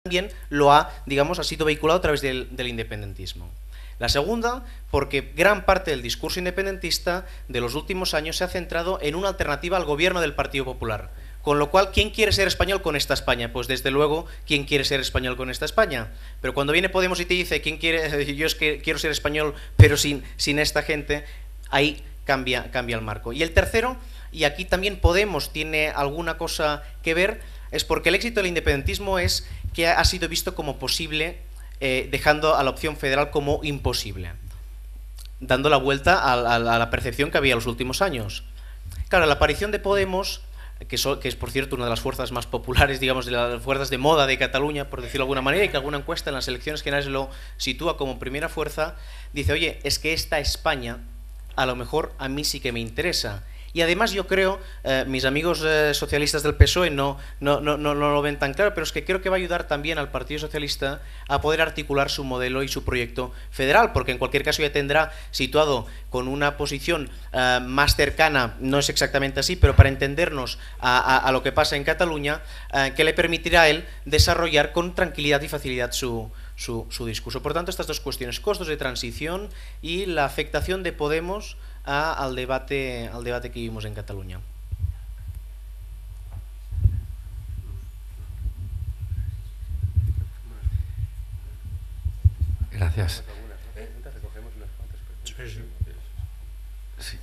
también lo ha, digamos, ha sido vehiculado a través del independentismo. La segunda, porque gran parte del discurso independentista de los últimos años se ha centrado en una alternativa al gobierno del Partido Popular. Con lo cual, ¿quién quiere ser español con esta España? Pues desde luego, ¿quién quiere ser español con esta España? Pero cuando viene Podemos y te dice, ¿quién quiere? Yo es que quiero ser español, pero sin esta gente, ahí cambia el marco. Y el tercero, y aquí también Podemos tiene alguna cosa que ver, es porque el éxito del independentismo es que ha sido visto como posible, dejando a la opción federal como imposible, dando la vuelta a la percepción que había en los últimos años. Claro, la aparición de Podemos, que es por cierto una de las fuerzas más populares, digamos, de las fuerzas de moda de Cataluña, por decirlo de alguna manera, y que alguna encuesta en las elecciones generales lo sitúa como primera fuerza, dice, oye, es que esta España a lo mejor a mí sí que me interesa. Y además yo creo, mis amigos socialistas del PSOE no lo ven tan claro, pero es que creo que va a ayudar también al Partido Socialista a poder articular su modelo y su proyecto federal, porque en cualquier caso ya tendrá situado con una posición más cercana, no es exactamente así, pero para entendernos a lo que pasa en Cataluña, que le permitirá a él desarrollar con tranquilidad y facilidad su discurso. Por tanto, estas dos cuestiones, costos de transición y la afectación de Podemos al debate que vivimos en Cataluña. Gracias. Sí.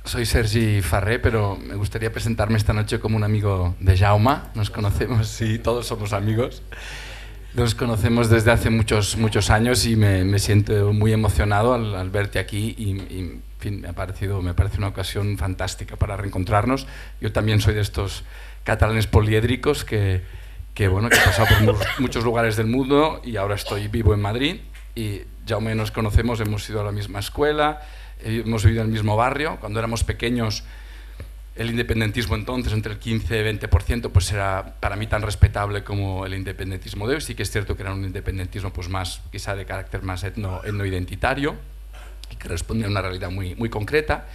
Soy Sergi Farré, pero me gustaría presentarme esta noche como un amigo de Jaume. Nos conocemos, sí, todos somos amigos. Nos conocemos desde hace muchos años y me siento muy emocionado al verte aquí y en fin, me parece una ocasión fantástica para reencontrarnos. Yo también soy de estos catalanes poliédricos que he pasado por muchos lugares del mundo y ahora vivo en Madrid. Y Jaume nos conocemos, hemos ido a la misma escuela, hemos vivido en el mismo barrio. Cuando éramos pequeños, el independentismo entonces, entre el 15 y 20%, pues era para mí tan respetable como el independentismo de hoy. Sí que es cierto que era un independentismo pues más, quizá de carácter más etno-identitario, y que respondía a una realidad muy concreta.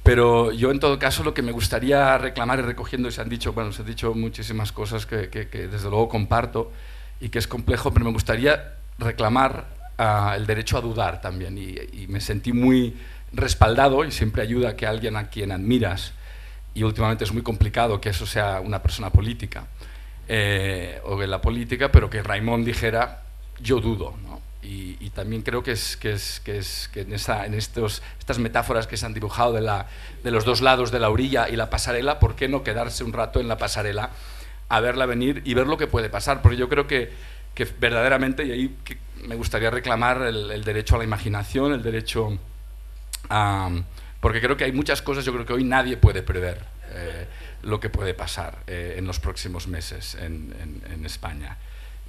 Pero yo, en todo caso, lo que me gustaría reclamar, y recogiendo, se han dicho muchísimas cosas que desde luego comparto y que es complejo, pero me gustaría reclamar el derecho a dudar también. Y me sentí muy respaldado, y siempre ayuda que alguien a quien admiras, y últimamente es muy complicado que eso sea una persona política o en la política, pero que Raimon dijera, yo dudo, ¿no? Y también creo que en estas metáforas que se han dibujado de los dos lados de la orilla y la pasarela, ¿por qué no quedarse un rato en la pasarela a verla venir y ver lo que puede pasar? Porque yo creo que verdaderamente, y ahí me gustaría reclamar el derecho a la imaginación, el derecho a... Porque creo que hay muchas cosas, yo creo que hoy nadie puede prever lo que puede pasar en los próximos meses en España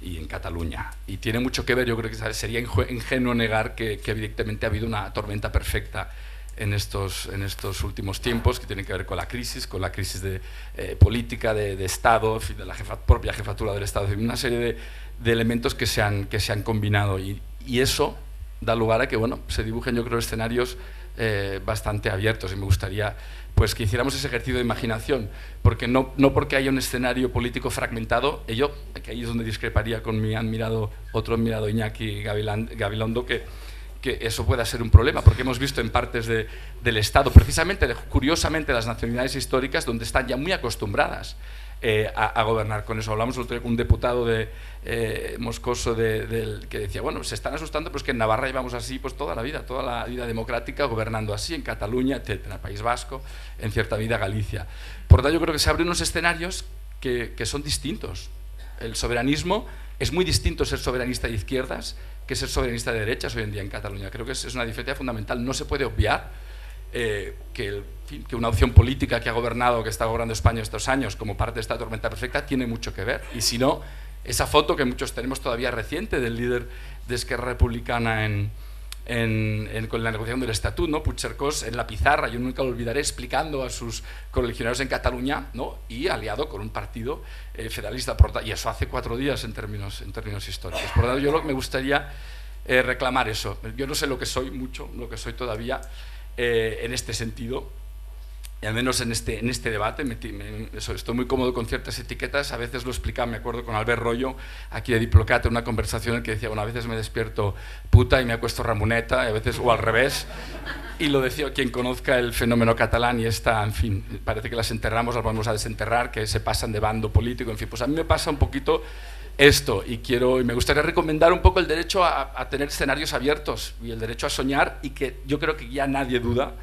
y en Cataluña. Y tiene mucho que ver, yo creo que sería ingenuo negar que evidentemente ha habido una tormenta perfecta en estos últimos tiempos, que tienen que ver con la crisis de política, de Estado, de la propia jefatura del Estado, una serie de elementos que se han combinado. Y eso da lugar a que se dibujen, yo creo, escenarios bastante abiertos, y me gustaría pues que hiciéramos ese ejercicio de imaginación, porque no porque haya un escenario político fragmentado, que ahí es donde discreparía con mi otro admirado Iñaki Gabilondo, que eso pueda ser un problema, porque hemos visto en partes del Estado, precisamente, curiosamente, las nacionalidades históricas, donde están ya muy acostumbradas a gobernar con eso. Hablamos el otro día con un diputado moscoso que decía, se están asustando, pero es que en Navarra llevamos así pues toda la vida democrática, gobernando así, en Cataluña, etcétera, País Vasco, en cierta medida Galicia. Por lo tanto, yo creo que se abren unos escenarios que son distintos. El soberanismo es muy distinto ser soberanista de izquierdas que ser soberanista de derechas hoy en día en Cataluña. Creo que es una diferencia fundamental. No se puede obviar que una opción política que está gobernando España estos años como parte de esta tormenta perfecta tiene mucho que ver. Y si no, esa foto que muchos tenemos todavía reciente del líder de Esquerra Republicana con la negociación del Estatut, ¿no? Puigcercós en la pizarra, yo nunca lo olvidaré, explicando a sus colegionarios en Cataluña, ¿no? Y aliado con un partido federalista, y eso hace 4 días en términos históricos. Por lo tanto, me gustaría reclamar eso. Yo no sé lo que soy todavía en este sentido, y al menos en este debate estoy muy cómodo con ciertas etiquetas. A veces lo explicaba, me acuerdo, con Albert Rollo, aquí de Diplocat, en una conversación en que decía, bueno, a veces me despierto puta y me acuesto ramoneta, y a veces, o al revés, y lo decía quien conozca el fenómeno catalán, y esta, en fin, parece que las enterramos, las vamos a desenterrar, que se pasan de bando político, en fin, pues a mí me pasa un poquito esto, y me gustaría recomendar un poco el derecho a tener escenarios abiertos, y el derecho a soñar, y que yo creo que ya nadie duda,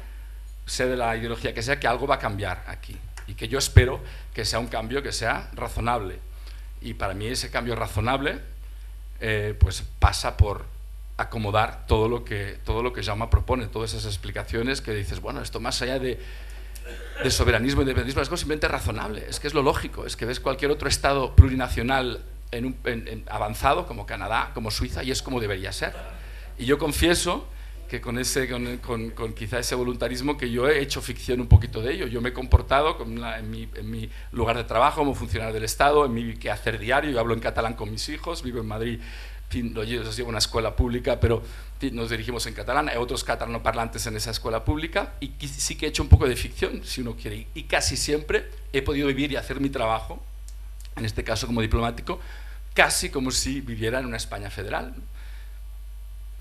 sea de la ideología que sea, que algo va a cambiar aquí y que yo espero que sea un cambio que sea razonable, y para mí ese cambio razonable pues pasa por acomodar todo lo que Jaume propone, todas esas explicaciones que dices, bueno, esto más allá de soberanismo y independentismo es algo simplemente razonable, es que es lo lógico, es que ves cualquier otro estado plurinacional avanzado como Canadá, como Suiza, y es como debería ser. Y yo confieso que con quizá ese voluntarismo, que yo he hecho ficción un poquito de ello. Yo me he comportado en mi lugar de trabajo como funcionario del Estado, en mi quehacer diario. Yo hablo en catalán con mis hijos, vivo en Madrid, los llevo a una escuela pública, pero nos dirigimos en catalán. Hay otros catalanoparlantes en esa escuela pública, y sí que he hecho un poco de ficción, si uno quiere. Y casi siempre he podido vivir y hacer mi trabajo, en este caso como diplomático, casi como si viviera en una España federal.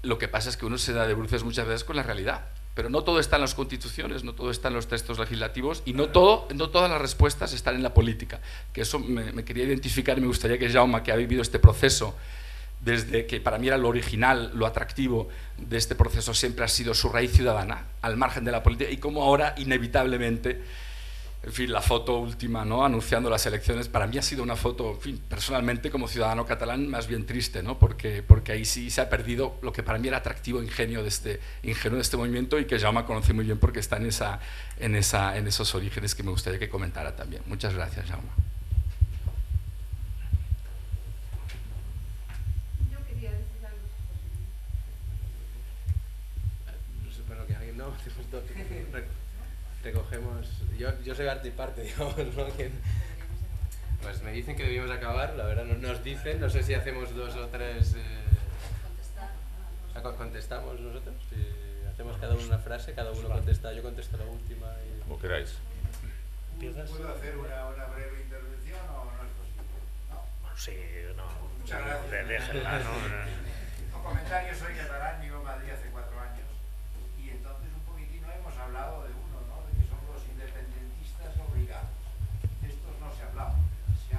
Lo que pasa es que uno se da de bruces muchas veces con la realidad, pero no todo está en las constituciones, no todo está en los textos legislativos, y no todas las respuestas están en la política, que eso me quería identificar, y me gustaría que Jaume, que ha vivido este proceso desde que para mí era lo original, lo atractivo de este proceso siempre ha sido su raíz ciudadana, al margen de la política, y cómo ahora inevitablemente, en fin, la foto última, ¿no?, anunciando las elecciones, para mí ha sido una foto, en fin, personalmente como ciudadano catalán, más bien triste, ¿no?, porque ahí sí se ha perdido lo que para mí era atractivo, ingenuo de este movimiento, y que Jaume conoce muy bien porque está en esos orígenes que me gustaría que comentara también. Muchas gracias, Jaume. Yo quería decir algo. Bueno, que alguien no, recogemos. Yo soy arte y parte, digamos, ¿no? Pues me dicen que debíamos acabar, la verdad, nos dicen, no sé si hacemos 2 o 3. ¿Contestamos nosotros? Hacemos cada uno una frase, cada uno contesta, yo contesto la última. Como queráis. ¿Puedo hacer una breve intervención o no es posible? ¿No? Sí, no. Muchas gracias. Déjenla, ¿no? Un comentario, soy catalán, vivo en Madrid hace 4 años, y entonces un poquitino hemos hablado de uno, ¿no?, de que son los independentistas obligados. Estos no se ha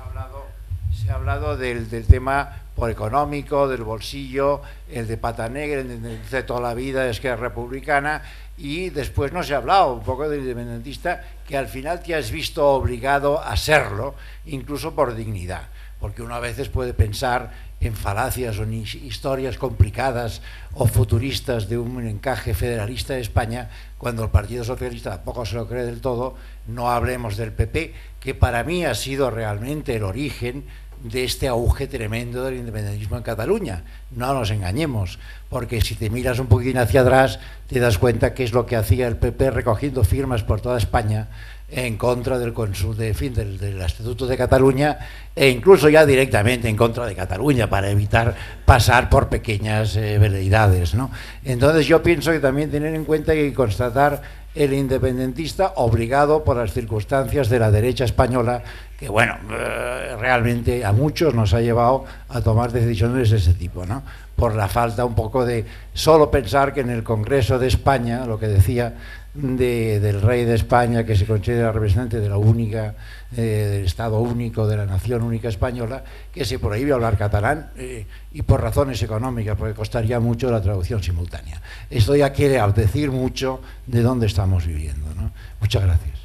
hablado. Se ha hablado del tema por económico, del bolsillo, el de pata negra, el de toda la vida, es que es republicana, y después no se ha hablado un poco del independentista que al final te has visto obligado a serlo, incluso por dignidad, porque uno a veces puede pensar en falacias o en historias complicadas o futuristas de un encaje federalista de España, cuando el Partido Socialista tampoco se lo cree del todo. No hablemos del PP, que para mí ha sido realmente el origen de este auge tremendo del independentismo en Cataluña. No nos engañemos, porque si te miras un poquitín hacia atrás te das cuenta que es lo que hacía el PP recogiendo firmas por toda España en contra del Estatuto de Cataluña, e incluso ya directamente en contra de Cataluña, para evitar pasar por pequeñas veleidades, ¿no? Entonces yo pienso que también tener en cuenta y constatar el independentista obligado por las circunstancias de la derecha española, que bueno, realmente a muchos nos ha llevado a tomar decisiones de ese tipo, ¿no?, por la falta un poco de solo pensar que en el Congreso de España, lo que decía del rey de España, que se considera representante de la única, del Estado único, de la nación única española, que se prohíbe hablar catalán, y por razones económicas, porque costaría mucho la traducción simultánea. Esto ya quiere decir mucho de dónde estamos viviendo, ¿no? Muchas gracias.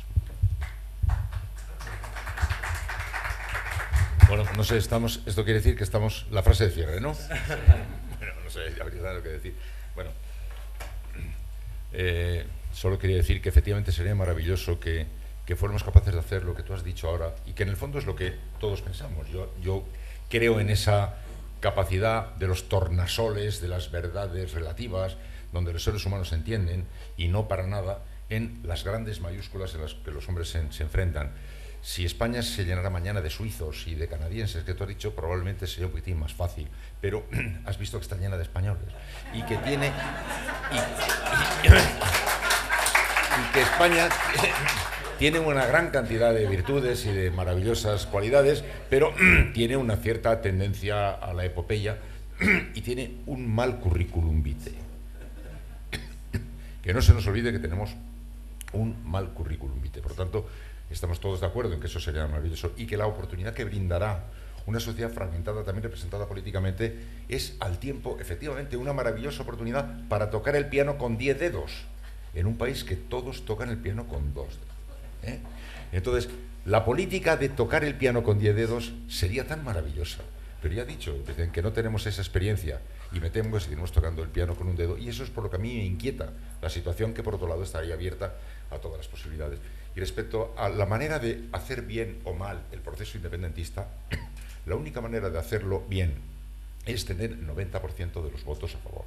Bueno, no sé, esto quiere decir que estamos... La frase de cierre, ¿no? Bueno, no sé, ya habría lo que decir. Bueno, solo quería decir que efectivamente sería maravilloso que fuéramos capaces de hacer lo que tú has dicho ahora, y que en el fondo es lo que todos pensamos. Yo creo en esa capacidad de los tornasoles, de las verdades relativas, donde los seres humanos se entienden, y no para nada en las grandes mayúsculas en las que los hombres se enfrentan. Si España se llenara mañana de suizos y de canadienses, que tú has dicho, probablemente sería un poquitín más fácil, pero has visto que está llena de españoles, y que tiene... y que España tiene una gran cantidad de virtudes y de maravillosas cualidades, pero tiene una cierta tendencia a la epopeya y tiene un mal currículum vitae. Que no se nos olvide que tenemos un mal currículum vitae. Por tanto, estamos todos de acuerdo en que eso sería maravilloso y que la oportunidad que brindará una sociedad fragmentada, también representada políticamente, es al tiempo, efectivamente, una maravillosa oportunidad para tocar el piano con 10 dedos, en un país que todos tocan el piano con 2 dedos. Entonces, la política de tocar el piano con 10 dedos sería tan maravillosa. Pero ya he dicho, desde que no tenemos esa experiencia y me temo que seguiremos tocando el piano con un dedo, y eso es por lo que a mí me inquieta la situación, que por otro lado estaría abierta a todas las posibilidades. Y respecto a la manera de hacer bien o mal el proceso independentista, la única manera de hacerlo bien es tener el 90% de los votos a favor.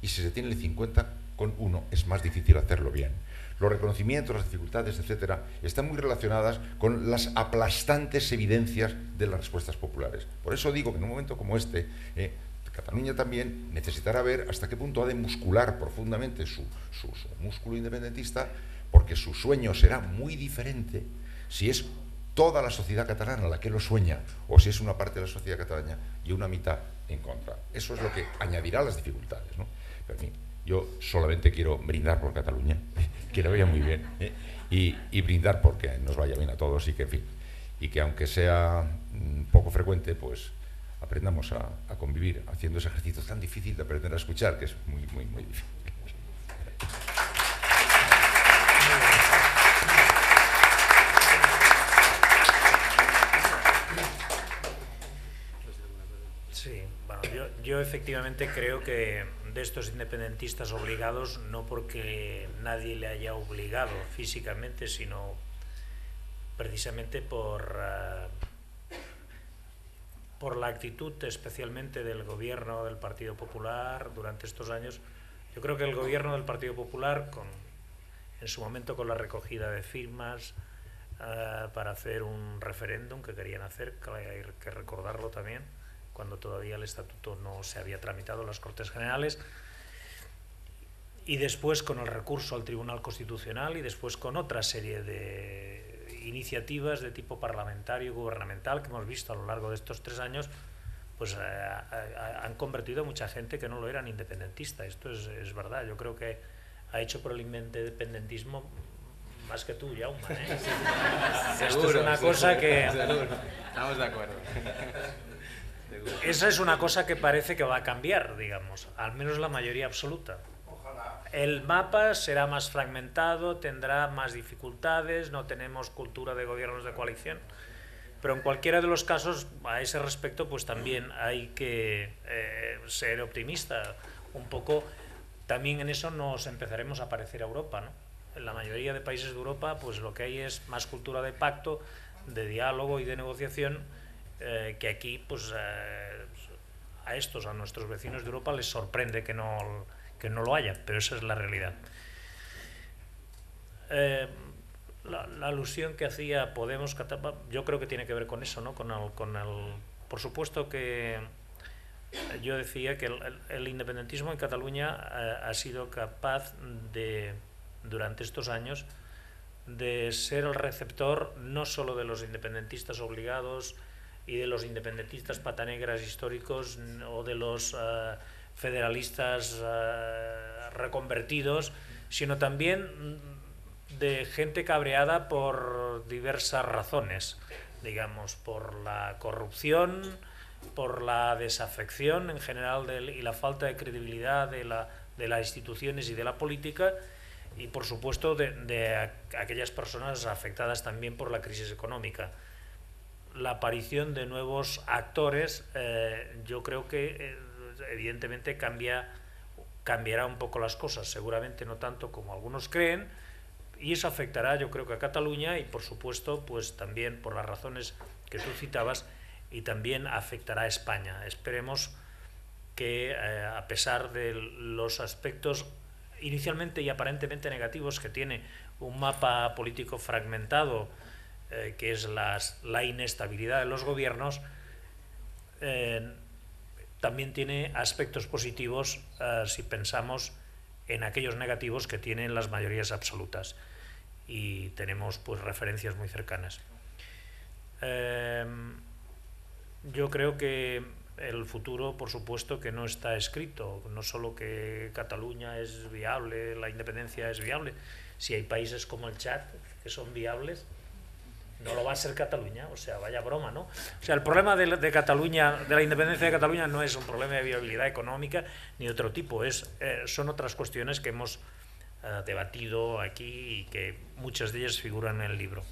Y si se tiene el 50,1 es más difícil hacerlo bien. Los reconocimientos, las dificultades, etcétera, están muy relacionadas con las aplastantes evidencias de las respuestas populares. Por eso digo que en un momento como este, Cataluña también necesitará ver hasta qué punto ha de muscular profundamente su músculo independentista, porque su sueño será muy diferente si es toda la sociedad catalana la que lo sueña o si es una parte de la sociedad catalana y una mitad en contra. Eso es lo que añadirá las dificultades, ¿no? Pero a mí, yo solamente quiero brindar por Cataluña, que le vaya muy bien, y brindar porque nos vaya bien a todos y que, en fin, y que aunque sea poco frecuente, pues aprendamos a convivir haciendo ese ejercicio tan difícil de aprender a escuchar, que es muy, muy, muy difícil. Sí, bueno, yo efectivamente creo que de estos independentistas obligados, no porque nadie le haya obligado físicamente, sino precisamente por la actitud especialmente del gobierno del Partido Popular durante estos años. Yo creo que el gobierno del Partido Popular, en su momento con la recogida de firmas para hacer un referéndum que querían hacer, que hay que recordarlo también, cuando todavía el estatuto no se había tramitado en las Cortes Generales, y después con el recurso al Tribunal Constitucional y después con otra serie de iniciativas de tipo parlamentario y gubernamental que hemos visto a lo largo de estos 3 años, pues han convertido a mucha gente que no lo eran independentista. Esto es verdad. Yo creo que ha hecho por el independentismo más que tú, Jaume, ¿eh? Esto es una cosa que... Estamos de acuerdo. Esa es una cosa que parece que va a cambiar, digamos, al menos la mayoría absoluta. Ojalá. El mapa será más fragmentado, tendrá más dificultades, no tenemos cultura de gobiernos de coalición, pero en cualquiera de los casos, a ese respecto, pues también hay que ser optimista. Un poco, también en eso nos empezaremos a parecer a Europa, ¿no? En la mayoría de países de Europa, pues lo que hay es más cultura de pacto, de diálogo y de negociación, que aquí, pues a nuestros vecinos de Europa les sorprende que no lo haya, pero esa es la realidad. La alusión que hacía Podemos, yo creo que tiene que ver con eso, ¿no? Por supuesto que yo decía que el independentismo en Cataluña ha sido capaz de, durante estos años, de ser el receptor no solo de los independentistas obligados y de los independentistas patanegras históricos o de los federalistas reconvertidos, sino también de gente cabreada por diversas razones, digamos, por la corrupción, por la desafección en general y la falta de credibilidad de las instituciones y de la política, y por supuesto de aquellas personas afectadas también por la crisis económica. La aparición de nuevos actores, yo creo que evidentemente cambiará un poco las cosas, seguramente no tanto como algunos creen, y eso afectará, yo creo, que a Cataluña, y por supuesto pues también por las razones que tú citabas, y también afectará a España. Esperemos que a pesar de los aspectos inicialmente y aparentemente negativos que tiene un mapa político fragmentado, que es la inestabilidad de los gobiernos, también tiene aspectos positivos si pensamos en aquellos negativos que tienen las mayorías absolutas. y tenemos pues referencias muy cercanas. Yo creo que el futuro, por supuesto, que no está escrito, no solo que Cataluña es viable, la independencia es viable, si hay países como el Chad que son viables, no lo va a ser Cataluña, o sea, vaya broma, ¿no? O sea, el problema de Cataluña, de la independencia de Cataluña, no es un problema de viabilidad económica ni de otro tipo, son otras cuestiones que hemos debatido aquí y que muchas de ellas figuran en el libro.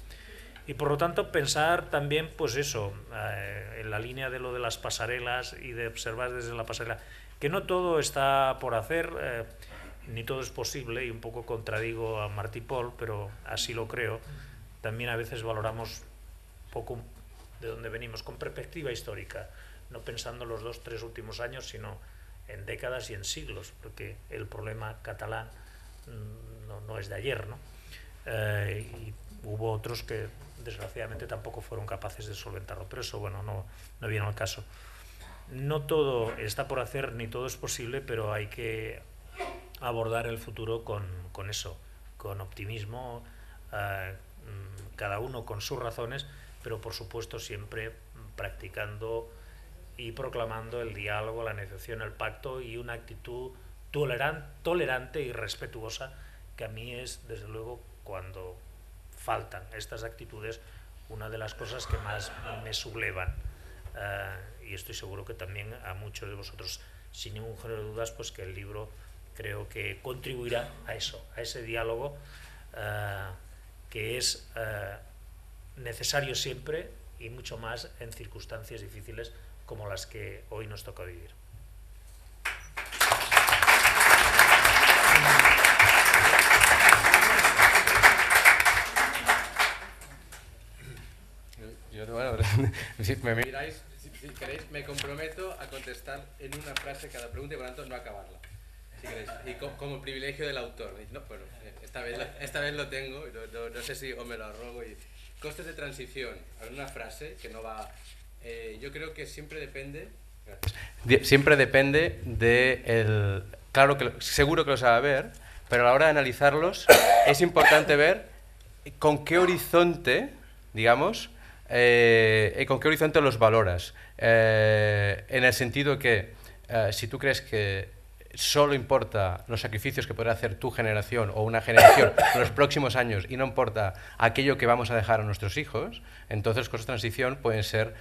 Y por lo tanto pensar también, pues eso, en la línea de lo de las pasarelas y de observar desde la pasarela, que no todo está por hacer, ni todo es posible, y un poco contradigo a Martí Pol, pero así lo creo. También a veces valoramos poco de dónde venimos, con perspectiva histórica, no pensando en los 2-3 últimos años, sino en décadas y en siglos, porque el problema catalán no es de ayer, ¿no? Y hubo otros que desgraciadamente tampoco fueron capaces de solventarlo, pero eso, bueno, no viene al caso. No todo está por hacer ni todo es posible, pero hay que abordar el futuro con eso, con optimismo, cada uno con sus razones, pero por supuesto siempre practicando y proclamando el diálogo, la negociación, el pacto y una actitud tolerante y respetuosa, que a mí es, desde luego, cuando faltan estas actitudes, una de las cosas que más me sublevan, y estoy seguro que también a muchos de vosotros, sin ningún género de dudas, pues que el libro creo que contribuirá a eso, a ese diálogo que es necesario siempre y mucho más en circunstancias difíciles como las que hoy nos toca vivir. Bueno, si me miráis, si queréis, me comprometo a contestar en una frase cada pregunta y por lo tanto no acabarla. Si queréis. Y como privilegio del autor. No, bueno, esta vez lo tengo, no sé si os me lo arrogo. Costes de transición, en una frase que no va... yo creo que siempre depende... Siempre depende de... Claro que seguro que lo sabe ver, pero a la hora de analizarlos es importante ver con qué horizonte, digamos, con qué horizonte los valoras. En el sentido que si tú crees que solo importa los sacrificios que podrá hacer tu generación o una generación en los próximos años y no importa aquello que vamos a dejar a nuestros hijos, entonces los costes de transición pueden ser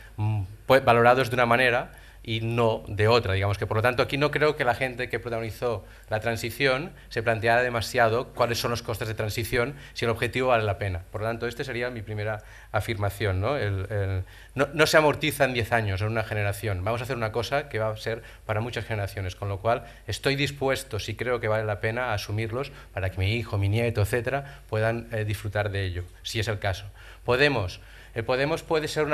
valorados de una manera y no de otra, digamos que por lo tanto aquí no creo que la gente que protagonizó la transición se planteara demasiado cuáles son los costes de transición si el objetivo vale la pena. Por lo tanto, esta sería mi primera afirmación, ¿no? No se amortiza en 10 años, en una generación. Vamos a hacer una cosa que va a ser para muchas generaciones, con lo cual estoy dispuesto, si creo que vale la pena, a asumirlos para que mi hijo, mi nieto, etcétera, puedan disfrutar de ello, si es el caso. El Podemos puede ser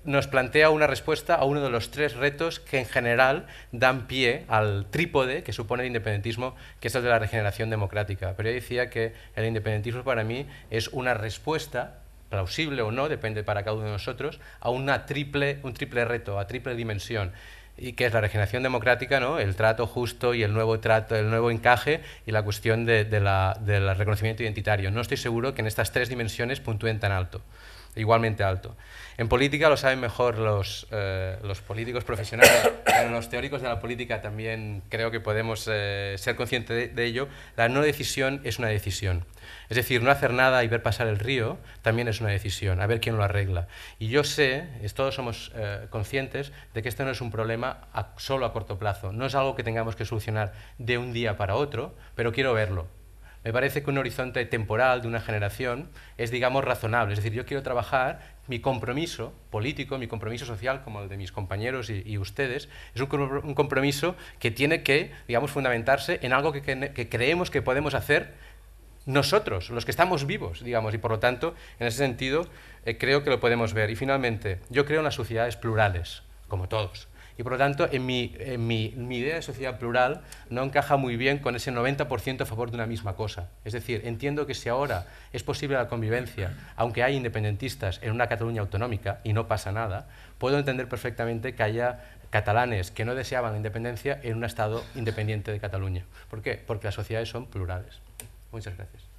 nos plantea una respuesta a uno de los 3 retos que en general dan pie al trípode que supone el independentismo, que es el de la regeneración democrática. Pero yo decía que el independentismo para mí es una respuesta, plausible o no, depende para cada uno de nosotros, a un triple reto, a triple dimensión, y que es la regeneración democrática, ¿no? El trato justo y el nuevo trato, el nuevo encaje y la cuestión del reconocimiento identitario. No estoy seguro que en estas 3 dimensiones puntúen tan alto. Igualmente alto. En política lo saben mejor los políticos profesionales, pero los teóricos de la política también creo que podemos ser conscientes de ello. La no decisión es una decisión. Es decir, no hacer nada y ver pasar el río también es una decisión, a ver quién lo arregla. Y yo sé, todos somos conscientes de que esto no es un problema solo a corto plazo, no es algo que tengamos que solucionar de un día para otro, pero quiero verlo. Me parece que un horizonte temporal de una generación es, digamos, razonable. Es decir, yo quiero trabajar, mi compromiso político, mi compromiso social, como el de mis compañeros y ustedes, es un compromiso que tiene que, digamos, fundamentarse en algo que creemos que podemos hacer nosotros, los que estamos vivos, digamos, y por lo tanto, en ese sentido, creo que lo podemos ver. Y finalmente, yo creo en las sociedades plurales, como todos. Y por lo tanto, en mi idea de sociedad plural no encaja muy bien con ese 90% a favor de una misma cosa. Es decir, entiendo que si ahora es posible la convivencia, aunque hay independentistas en una Cataluña autonómica y no pasa nada, puedo entender perfectamente que haya catalanes que no deseaban la independencia en un Estado independiente de Cataluña. ¿Por qué? Porque las sociedades son plurales. Muchas gracias.